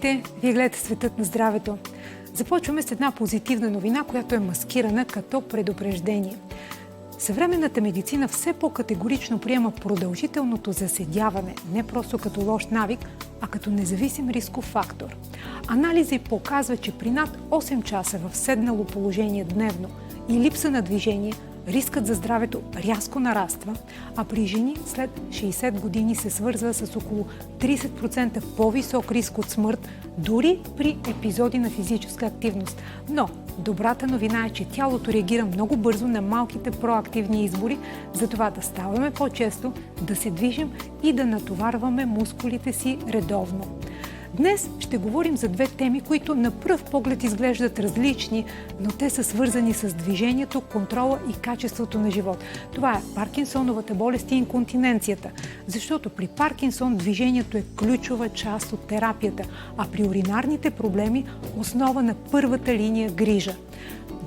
Здравейте! Вие гледате Светът на здравето. Започваме с една позитивна новина, която е маскирана като предупреждение. Съвременната медицина все по-категорично приема продължителното заседяване не просто като лош навик, а като независим рисков фактор. Анализи показват, че при над 8 часа в седнало положение дневно и липса на движение, рискът за здравето рязко нараства, а при жени след 60 години се свързва с около 30% по-висок риск от смърт, дори при епизоди на физическа активност. Но добрата новина е, че тялото реагира много бързо на малките проактивни избори, затова да ставаме по-често, да се движим и да натоварваме мускулите си редовно. Днес ще говорим за две теми, които на пръв поглед изглеждат различни, но те са свързани с движението, контрола и качеството на живот. Това е Паркинсоновата болест и инконтиненцията, защото при Паркинсон движението е ключова част от терапията, а при уринарните проблеми основа на първата линия грижа.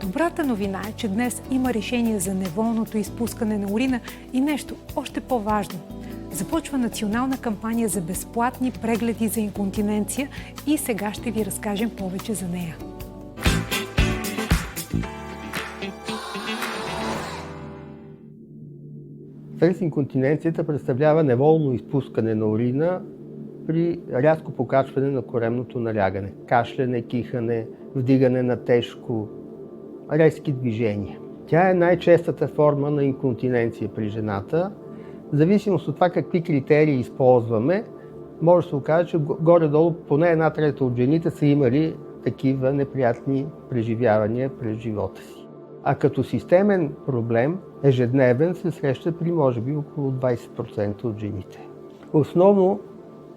Добрата новина е, че днес има решение за неволното изпускане на урина и нещо още по-важно. Започва национална кампания за безплатни прегледи за инконтиненция и сега ще ви разкажем повече за нея. Стрес инконтиненцията представлява неволно изпускане на урина при рязко покачване на коремното налягане, кашляне, кихане, вдигане на тежко, резки движения. Тя е най-честата форма на инконтиненция при жената. В зависимост от това какви критерии използваме, може да се окаже, че горе-долу поне 1/3 от жените са имали такива неприятни преживявания през живота си. А като системен проблем, ежедневен, се среща при може би около 20% от жените. Основно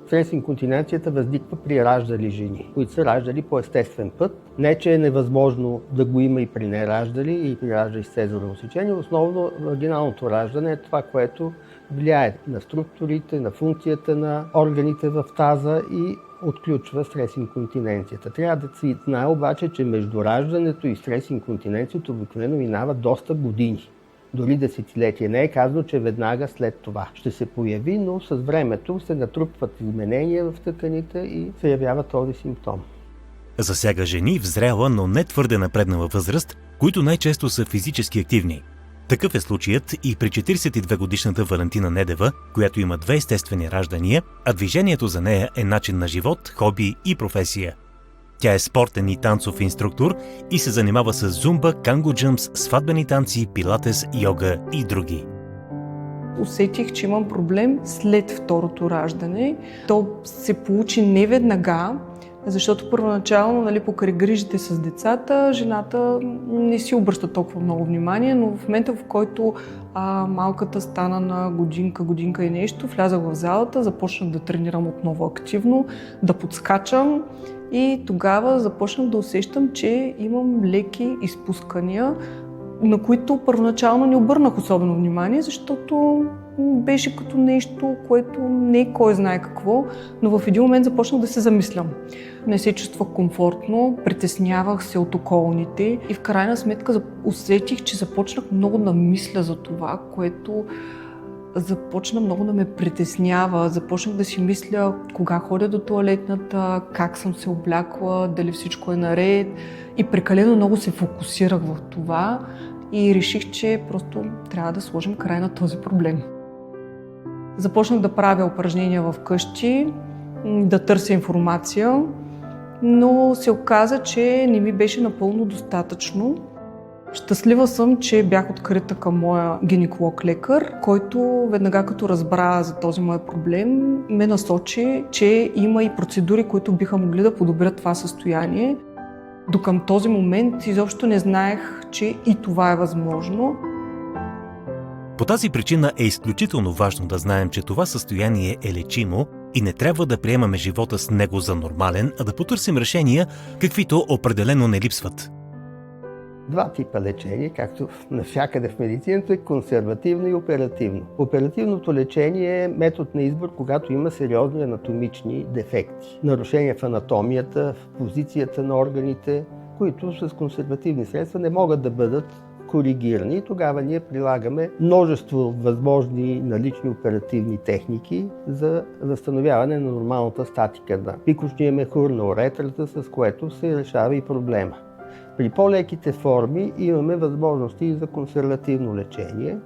стрес инконтиненцията възниква при раждали жени, които са раждали по естествен път. Не, че е невъзможно да го има и при нераждали, и при раждали с цезарово сечение. Основно вагиналното раждане е това, което влияе на структурите, на функцията на органите в таза и отключва стрес инконтиненцията. Трябва да се знае обаче, че между раждането и стрес инконтиненцията обикновено минава доста години. Дори десетилетия. Не е казано, че веднага след това ще се появи, но с времето се натрупват изменения в тъканите и се явява този симптом. Засяга жени в зряла, но не твърде напреднала възраст, които най-често са физически активни. Такъв е случаят и при 42-годишната Валентина Недева, която има 2 естествени раждания, а движението за нея е начин на живот, хоби и професия. Тя е спортен и танцов инструктор и се занимава с зумба, канго джъмпс, сватбени танци, пилатес, йога и други. Усетих, че имам проблем след второто раждане. То се получи не веднага, защото първоначално, покрай грижите с децата, жената не си обръща толкова много внимание, но в момента, в който малката стана на годинка и нещо, влязах в залата, започнах да тренирам отново активно, да подскачам и тогава започнах да усещам, че имам леки изпускания, на които първоначално не обърнах особено внимание, защото беше като нещо, което не е кой знае какво, но в един момент започнах да се замислям. Не се чувствах комфортно, притеснявах се от околните и в крайна сметка усетих, че започнах много да мисля за това, което започна много да ме притеснява. Започнах да си мисля кога ходя до тоалетната, как съм се облякла, дали всичко е наред и прекалено много се фокусирах в това и реших, че просто трябва да сложим край на този проблем. Започнах да правя упражнения вкъщи, да търся информация, но се оказа, че не ми беше напълно достатъчно. Щастлива съм, че бях открита към моя гинеколог-лекар, който веднага като разбра за този мой проблем, ме насочи, че има и процедури, които биха могли да подобрят това състояние. До към този момент изобщо не знаех, че и това е възможно. По тази причина е изключително важно да знаем, че това състояние е лечимо и не трябва да приемаме живота с него за нормален, а да потърсим решения, каквито определено не липсват. Два типа лечение, както навсякъде в медицината, е консервативно и оперативно. Оперативното лечение е метод на избор, когато има сериозни анатомични дефекти. Нарушения в анатомията, в позицията на органите, които с консервативни средства не могат да бъдат коригирани. И тогава ние прилагаме множество възможни налични оперативни техники за възстановяване на нормалната статика на пикочния мехур, на уретрата, с което се решава и проблема. При по-леките форми имаме възможности и за консервативно лечение.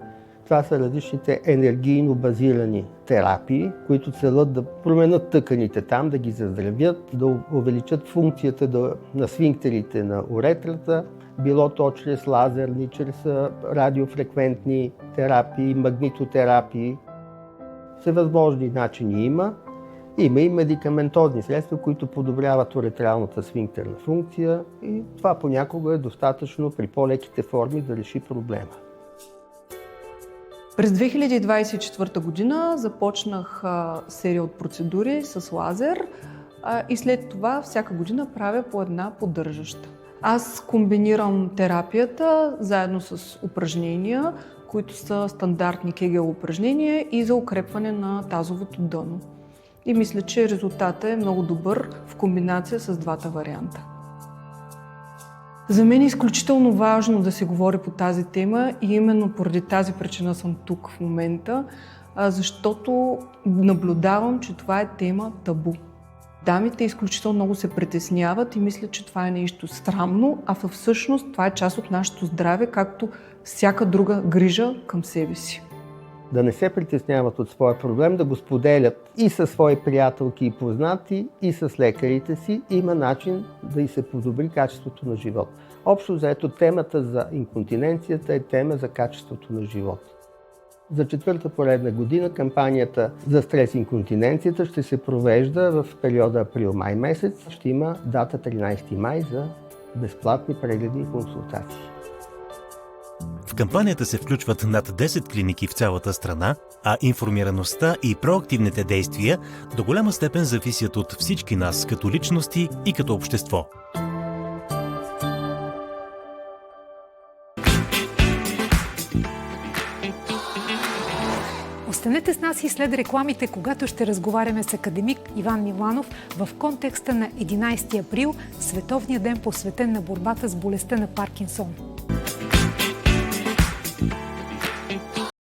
Това са различните енергийно базирани терапии, които целят да променят тъканите там, да ги заздравят, да увеличат функцията на сфинктерите на уретрата, било то чрез лазерни, чрез радиофреквентни терапии, магнитотерапии. Всевъзможни начини има. Има и медикаментозни средства, които подобряват уретралната сфинктерна функция и това понякога е достатъчно при по-леките форми да реши проблема. През 2024 година започнах серия от процедури с лазер и след това всяка година правя по една поддържаща. Аз комбинирам терапията заедно с упражнения, които са стандартни кегел упражнения и за укрепване на тазовото дъно. И мисля, че резултатът е много добър в комбинация с двата варианта. За мен е изключително важно да се говори по тази тема и именно поради тази причина съм тук в момента, защото наблюдавам, че това е тема табу. Дамите изключително много се притесняват и мислят, че това е нещо срамно, а всъщност това е част от нашето здраве, както всяка друга грижа към себе си. Да не се притесняват от своя проблем, да го споделят и със свои приятелки и познати, и с лекарите си. Има начин да и се подобри качеството на живот. Общо заето темата за инконтиненцията е тема за качеството на живот. За 4-та поредна година кампанията за стрес инконтиненцията ще се провежда в периода април-май месец. Ще има дата 13 май за безплатни прегледи и консултации. В кампанията се включват над 10 клиники в цялата страна, а информираността и проактивните действия до голяма степен зависят от всички нас като личности и като общество. Останете с нас и след рекламите, когато ще разговаряме с академик Иван Миланов в контекста на 11 април, Световния ден посветен на борбата с болестта на Паркинсон.